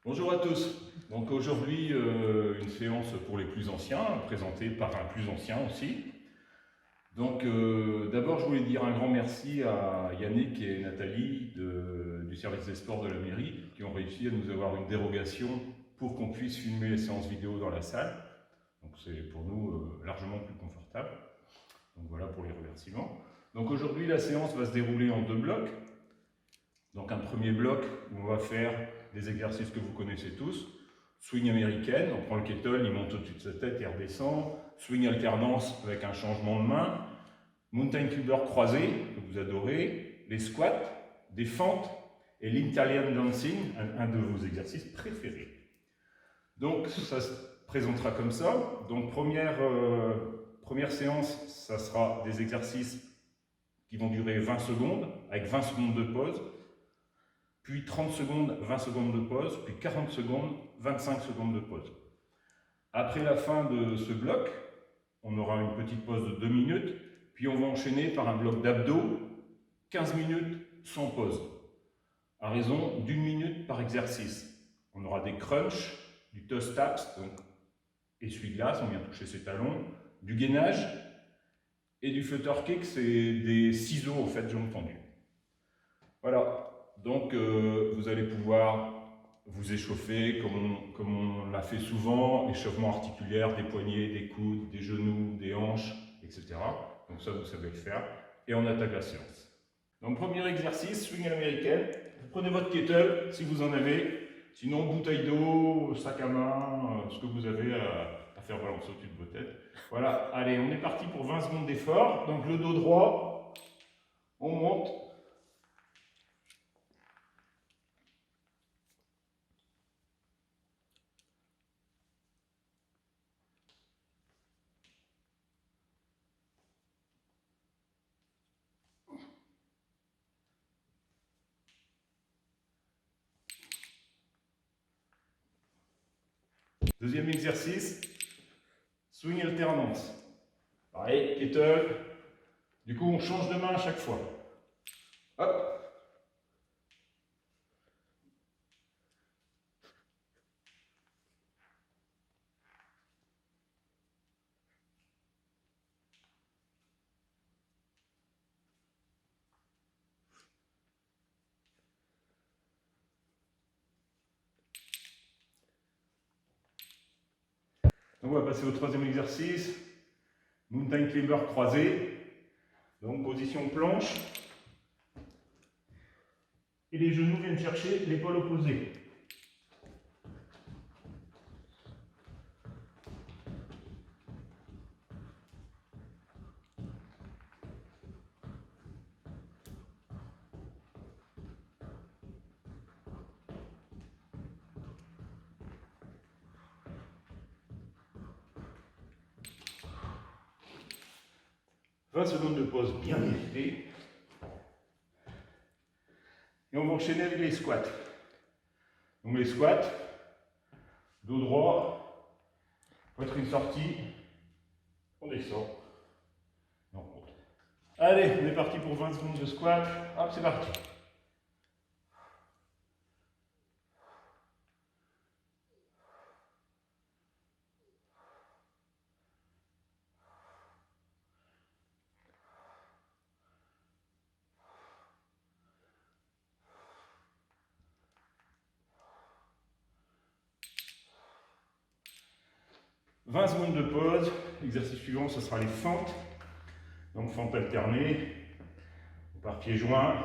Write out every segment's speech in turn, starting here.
Bonjour à tous. Donc aujourd'hui, une séance pour les plus anciens, présentée par un plus ancien aussi. Donc d'abord, je voulais dire un grand merci à Yannick et Nathalie du service des sports de la mairie qui ont réussi à nous avoir une dérogation pour qu'on puisse filmer les séances vidéo dans la salle. Donc c'est pour nous largement plus confortable. Donc voilà pour les remerciements. Donc aujourd'hui, la séance va se dérouler en deux blocs. Donc un premier bloc où on va faire des exercices que vous connaissez tous. Swing américaine, on prend le kettle, il monte au-dessus de sa tête et redescend. Swing alternance avec un changement de main. Mountain climber croisé, que vous adorez. Les squats, des fentes et l'Italian dancing, un de vos exercices préférés. Donc ça se présentera comme ça. Donc première séance, ça sera des exercices qui vont durer 20 secondes, avec 20 secondes de pause. Puis 30 secondes, 20 secondes de pause, puis 40 secondes, 25 secondes de pause. Après la fin de ce bloc, on aura une petite pause de 2 minutes, puis on va enchaîner par un bloc d'abdos, 15 minutes sans pause, à raison d'1 minute par exercice. On aura des crunchs, du toe taps, donc essuie-glace, on vient toucher ses talons, du gainage et du flutter kick, c'est des ciseaux en fait, jambes tendues. Voilà. Donc, vous allez pouvoir vous échauffer comme on l'a fait souvent, échauffement articulaire des poignets, des coudes, des genoux, des hanches, etc. Donc ça, vous savez le faire. Et on attaque la séance. Donc, premier exercice, swing à l'américaine. Vous prenez votre kettle, si vous en avez. Sinon, bouteille d'eau, sac à main, ce que vous avez à faire balancer au-dessus de vos têtes. Voilà, allez, on est parti pour 20 secondes d'effort. Donc, le dos droit, on monte. Deuxième exercice, swing alternance. Pareil, kettle. Du coup, on change de main à chaque fois. Hop. Donc on va passer au troisième exercice. Mountain climber croisé. Donc position planche. Et les genoux viennent chercher l'épaule opposée. « 20 secondes de pause bien méritée. Et on va enchaîner avec les squats. Donc les squats, dos droit, poitrine sortie, on descend, et on monte. Allez, on est parti pour 20 secondes de squat. Hop, c'est parti. « 20 secondes de pause. L'exercice suivant, ce sera les fentes. Donc fente alternée. On part pieds joints.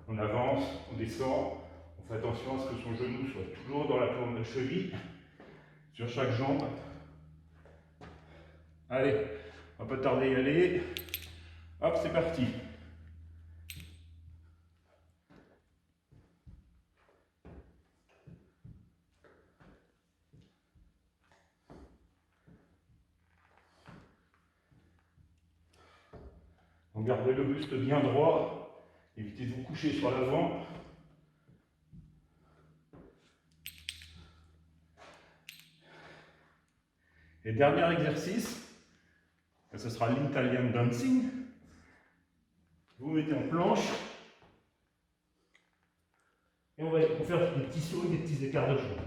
On avance, on descend. On fait attention à ce que son genou soit toujours dans la paume de cheville. Sur chaque jambe. Allez, on va pas tarder à y aller. Hop, c'est parti. Donc gardez le buste bien droit. Évitez de vous coucher sur l'avant. Et dernier exercice, ce sera l'Italian dancing. Vous mettez en planche. Et on va faire des petits sauts et des petits écarts de jambes.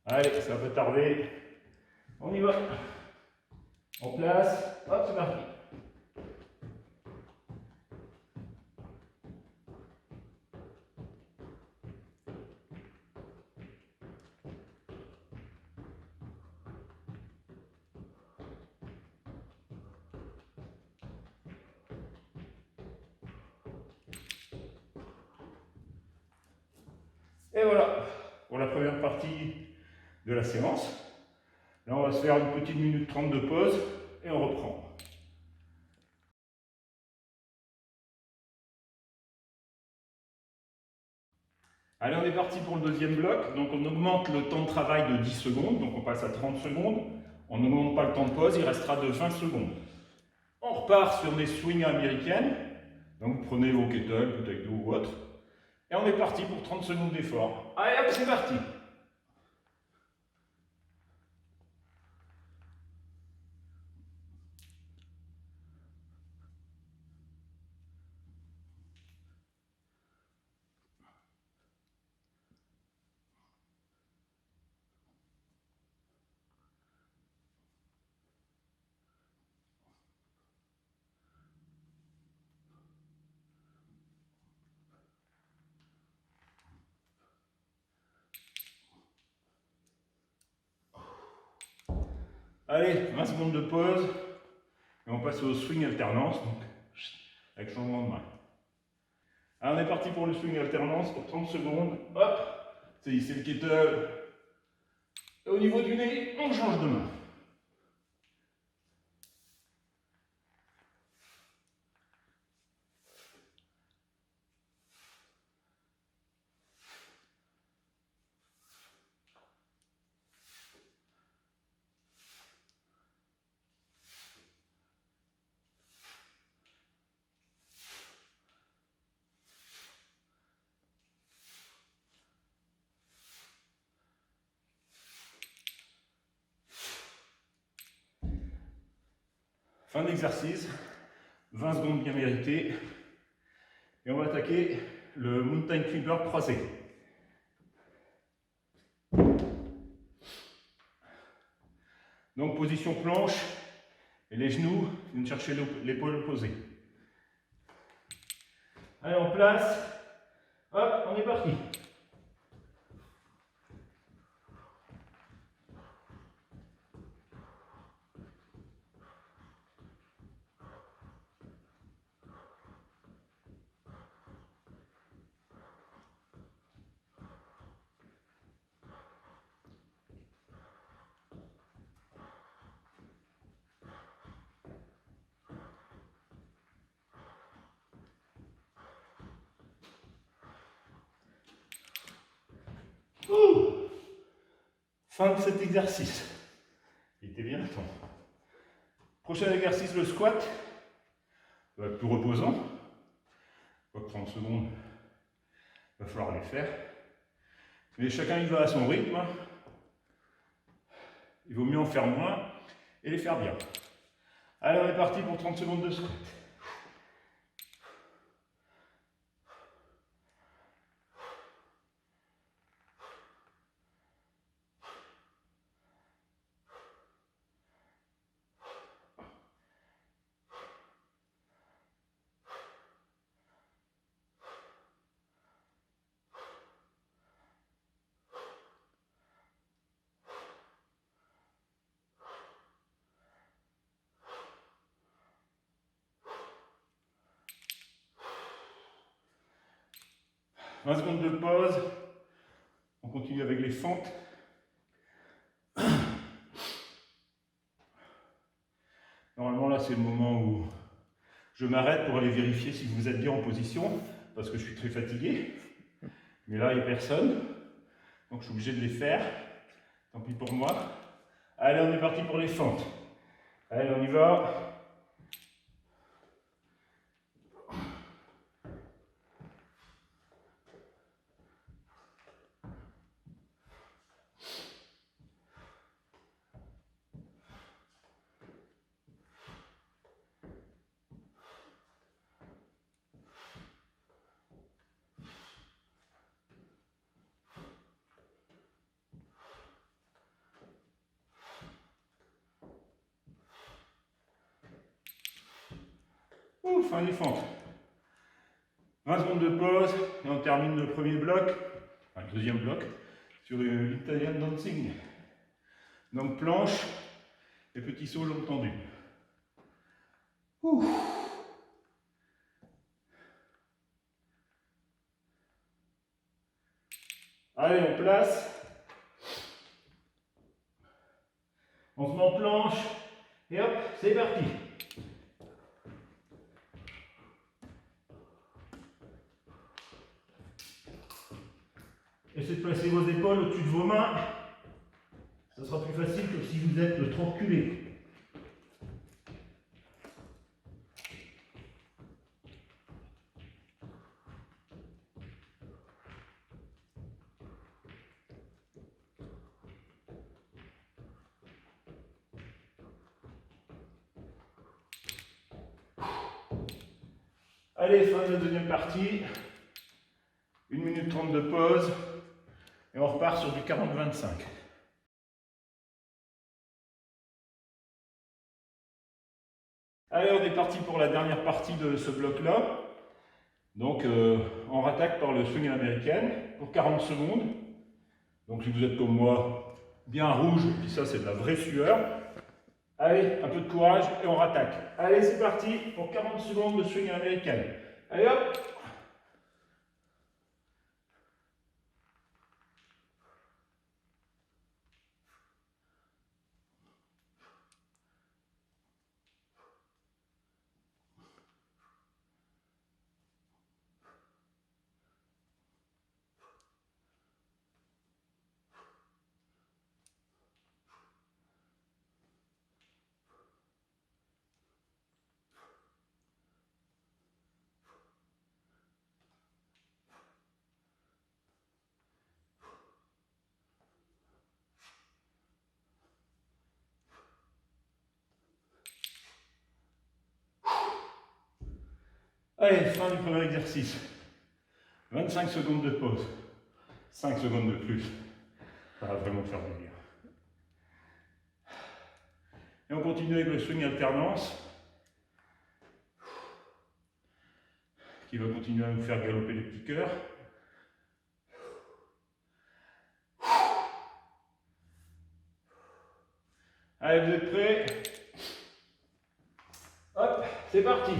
Allez, ça va pas tarder. On y va. En place. Hop, c'est parti. Et voilà, pour la première partie de la séance. Là, on va se faire une petite minute 30 de pause et on reprend. Allez, on est parti pour le deuxième bloc. Donc, on augmente le temps de travail de 10 secondes. Donc, on passe à 30 secondes. On n'augmente pas le temps de pause, il restera de 20 secondes. On repart sur des swings américaines. Donc, vous prenez vos kettles, peut-être d'eau ou autre. Et on est parti pour 30 secondes d'effort. Allez, hop, c'est parti. Allez, 20 secondes de pause. Et on passe au swing alternance, donc avec changement de main. Alors, on est parti pour le swing alternance pour 30 secondes. Hop, c'est le kettle. Et au niveau du nez, on change de main. Fin d'exercice, 20 secondes bien méritées. Et on va attaquer le mountain climber croisé. Donc position planche et les genoux viennent chercher l'épaule opposée. Allez, en place. Hop, on est parti. Fin de cet exercice. Il était bien temps. Prochain exercice, le squat. Ça va être plus reposant. Quoi que 30 secondes, il va falloir les faire. Mais chacun y va à son rythme. Il vaut mieux en faire moins et les faire bien. Allez, on est parti pour 30 secondes de squat. « 20 secondes de pause. On continue avec les fentes. Normalement, là, c'est le moment où je m'arrête pour aller vérifier si vous êtes bien en position, parce que je suis très fatigué. Mais là, il n'y a personne. Donc, je suis obligé de les faire. Tant pis pour moi. Allez, on est parti pour les fentes. Allez, on y va. Fin des fentes. 20 secondes de pause et on termine le premier bloc, enfin le deuxième bloc, sur l'Italian Dancing. Donc planche et petit saut jambes tendues. Ouh. Allez, on place. On se met en planche. Et hop, c'est parti. Essayez de placer vos épaules au-dessus de vos mains. Ça sera plus facile que si vous êtes trop reculé. Allez, fin de la deuxième partie. 1 minute 30 de pause. Et on repart sur du 40-25. Allez, on est parti pour la dernière partie de ce bloc-là. Donc, on rattaque par le swing américain pour 40 secondes. Donc, si vous êtes comme moi, bien rouge, puis ça, c'est de la vraie sueur. Allez, un peu de courage et on rattaque. Allez, c'est parti pour 40 secondes de swing américain. Allez, hop! Allez, fin du premier exercice. 25 secondes de pause. 5 secondes de plus. Ça va vraiment faire du bien. Et on continue avec le swing alternance, qui va continuer à nous faire galoper les petits cœurs. Allez, vous êtes prêts? Hop, c'est parti.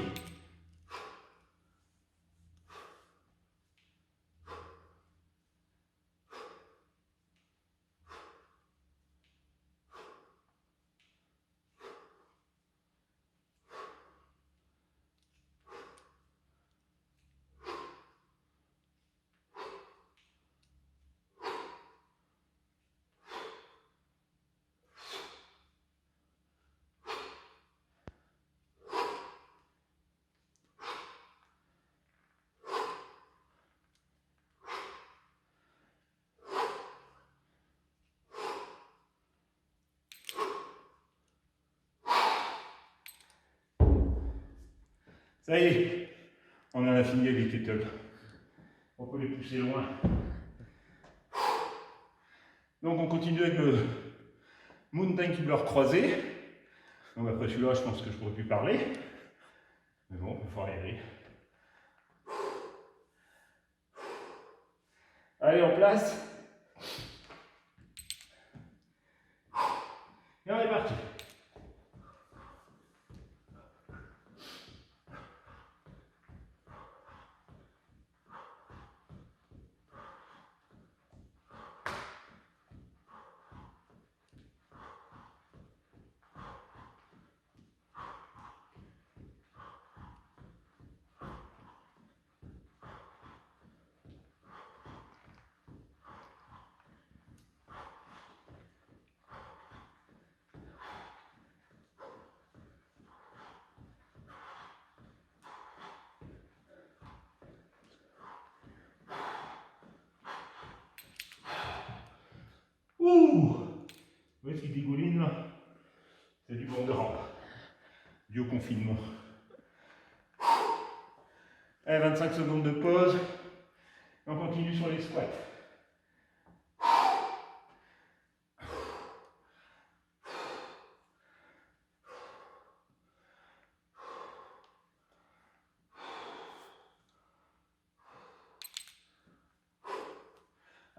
Ça y est, on en a fini avec les kettles. On peut les pousser loin. Donc on continue avec le mountain climbers croisé. Donc après celui-là, je pense que je pourrais plus parler. Mais bon, il faut y aller. Allez, on place. Et on est parti. Ouh! Vous voyez ce qui dégouline là? C'est du bon grand. Du confinement. Allez, 25 secondes de pause. Et on continue sur les squats.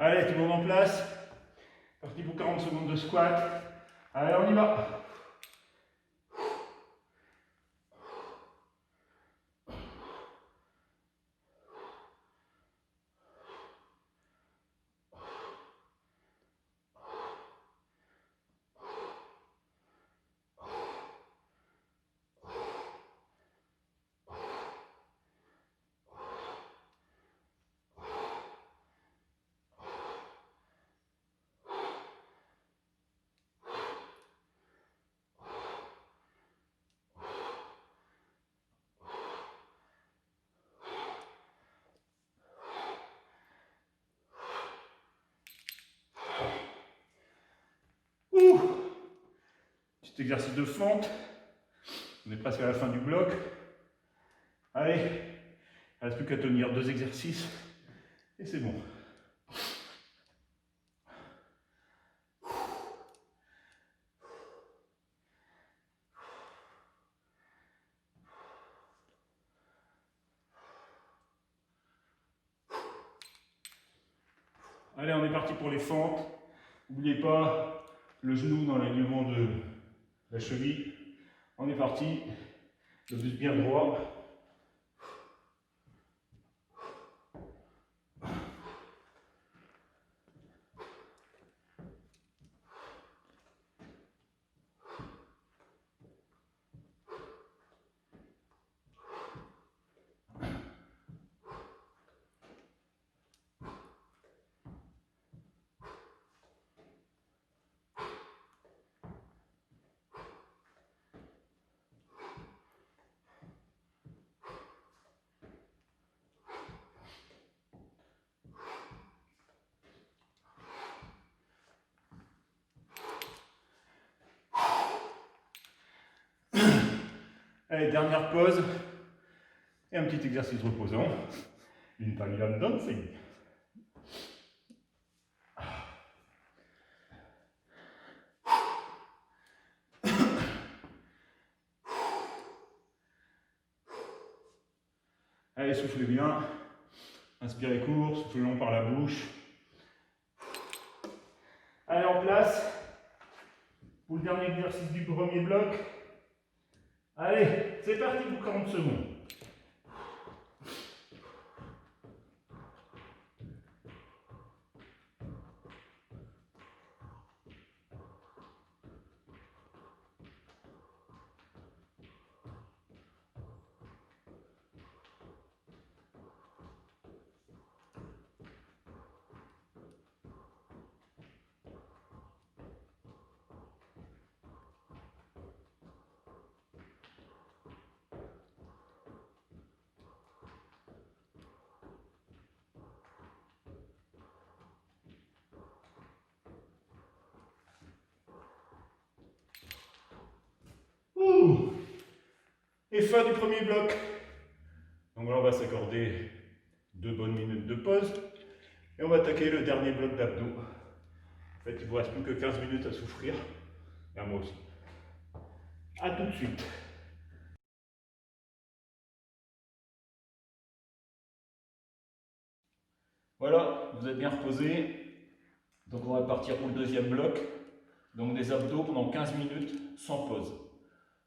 Allez, tout le monde en place. Parti pour 40 secondes de squat. Allez, on y va. Petit exercice de fente. On est presque à la fin du bloc. Allez, il ne reste plus qu'à tenir 2 exercices et c'est bon. Allez, on est parti pour les fentes. N'oubliez pas le genou dans l'alignement de la cheville. On est parti. Le buste bien droit. Allez, dernière pause. Et un petit exercice reposant. Une pavillon dancing. Allez, soufflez bien. Inspirez court, soufflez long par la bouche. Allez, en place. Pour le dernier exercice du premier bloc. Allez, c'est parti pour 40 secondes. Et fin du premier bloc. Donc là, on va s'accorder 2 bonnes minutes de pause. Et on va attaquer le dernier bloc d'abdos. En fait, il ne vous reste plus que 15 minutes à souffrir. Et à moi aussi. A tout de suite. Voilà, vous êtes bien reposé. Donc on va partir pour le deuxième bloc. Donc des abdos pendant 15 minutes sans pause.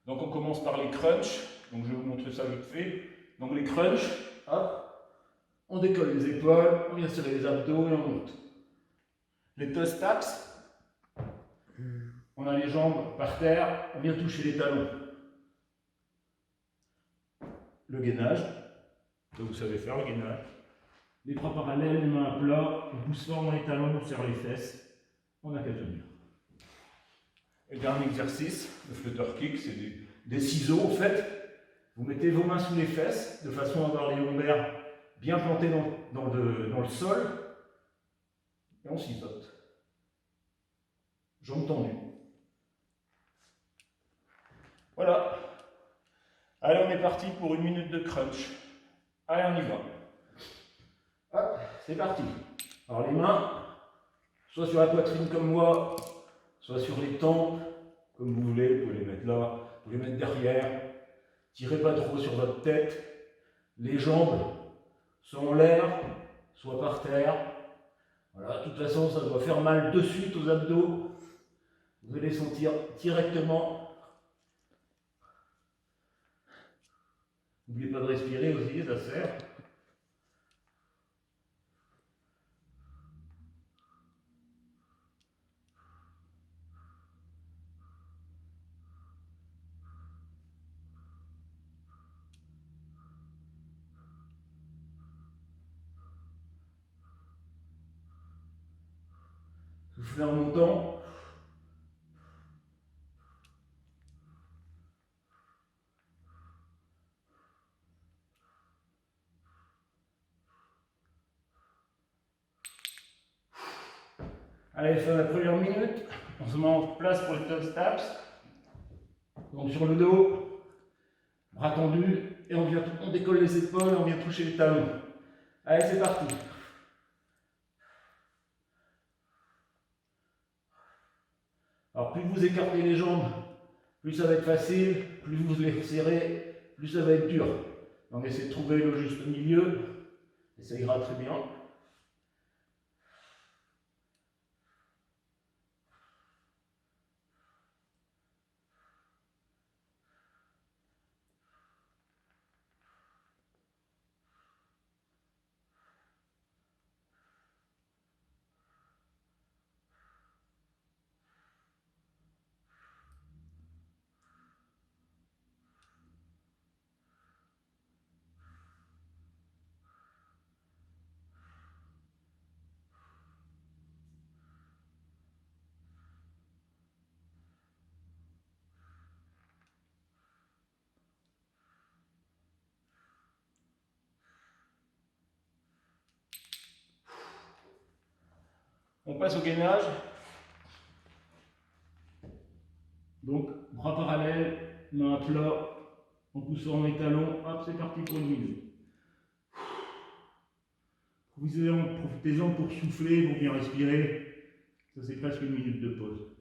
Donc on commence par les crunchs. Donc je vais vous montrer ça vite fait. Donc les crunchs, hop, on décolle les épaules, on vient serrer les abdos et on monte. Les toe taps, on a les jambes par terre, on vient toucher les talons. Le gainage, vous savez faire le gainage. Les bras parallèles, les mains à plat, on pousse fort dans les talons, on serre les fesses, on n'a qu'à tenir. Et dernier exercice, le flutter kick, c'est des ciseaux en fait. Vous mettez vos mains sous les fesses de façon à avoir les lombaires bien plantés dans le sol. Et on ciseaute. Jambes tendues. Voilà. Allez, on est parti pour 1 minute de crunch. Allez, on y va. Hop, c'est parti. Alors les mains, soit sur la poitrine comme moi, soit sur les tempes, comme vous voulez. Vous pouvez les mettre là, vous pouvez les mettre derrière. Tirez pas trop sur votre tête. Les jambes soit en l'air, soit par terre. Voilà, de toute façon, ça doit faire mal de suite aux abdos. Vous allez sentir directement. N'oubliez pas de respirer aussi, ça sert. Soufflez en montant. Allez, fin de la première minute. On se met en place pour les toe taps. Donc sur le dos, bras tendus, et on décolle les épaules et on vient toucher les talons. Allez, c'est parti. Alors plus vous écartez les jambes, plus ça va être facile, plus vous les serrez, plus ça va être dur. Donc essayez de trouver le juste milieu, et ça ira très bien. On passe au gainage. Donc, bras parallèles, main à plat, en poussant les talons. Hop, c'est parti pour une minute. Profitez-en pour souffler, pour bien respirer. Ça, c'est presque une minute de pause.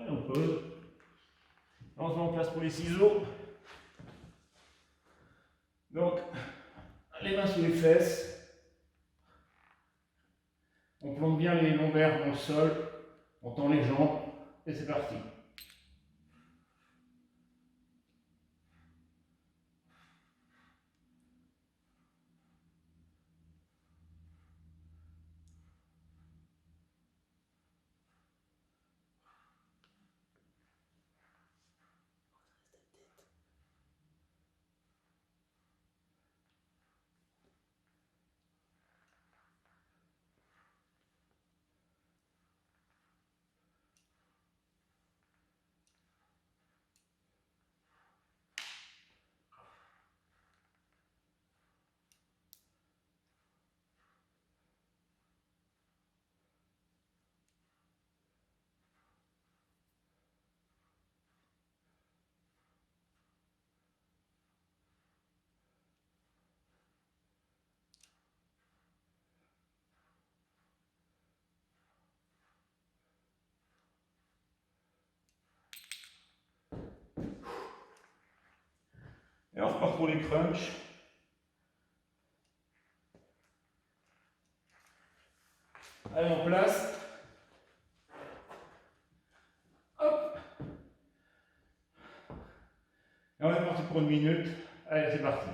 Allez, on pose. On se met en place pour les ciseaux. Donc, les mains sous les fesses. On plante bien les lombaires dans le sol. On tend les jambes. Et c'est parti. Et on repart pour les crunchs. Allez, en place. Hop. Et on est parti pour une minute. Allez, c'est parti.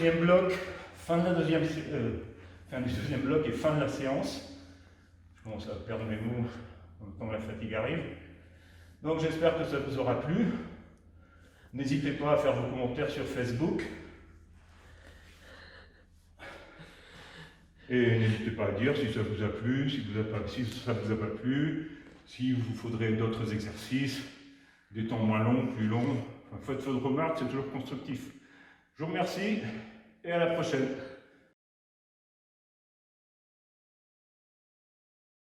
deuxième bloc, fin du deuxième bloc et fin de la séance. Je commence à perdre mes mots quand la fatigue arrive. Donc j'espère que ça vous aura plu. N'hésitez pas à faire vos commentaires sur Facebook. Et n'hésitez pas à dire si ça vous a plu, si ça vous a pas plu, s'il vous faudrait d'autres exercices, des temps moins longs, plus longs. Enfin, faites vos remarques, c'est toujours constructif. Je vous remercie et à la prochaine.